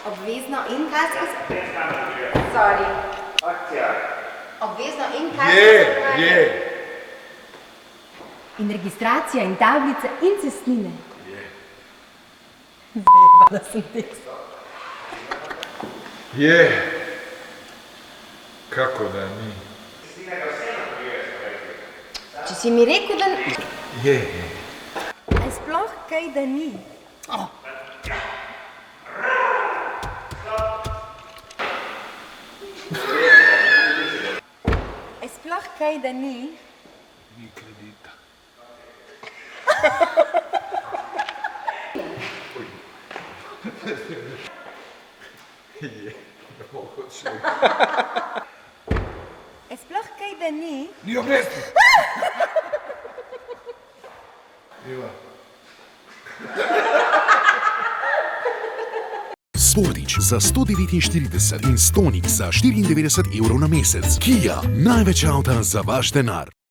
Obvezno in kazensko? Sorry. Obvezno in kazensko? Je. In registracija in tablice in cestnine? Je. Zbeba, da sem tekst. Je. Kako da ni? Če si mi rekel, da... Je. A je sploh kaj, da ni? A je sploh kaj, da ni? Ni kredita. Je. Ne mogo človek. A je sploh kaj, da ni? Ni obresti. Iva. Sportič za 149 in Stonic za 94 € na mesec. Kia, največ avta za vaš denar.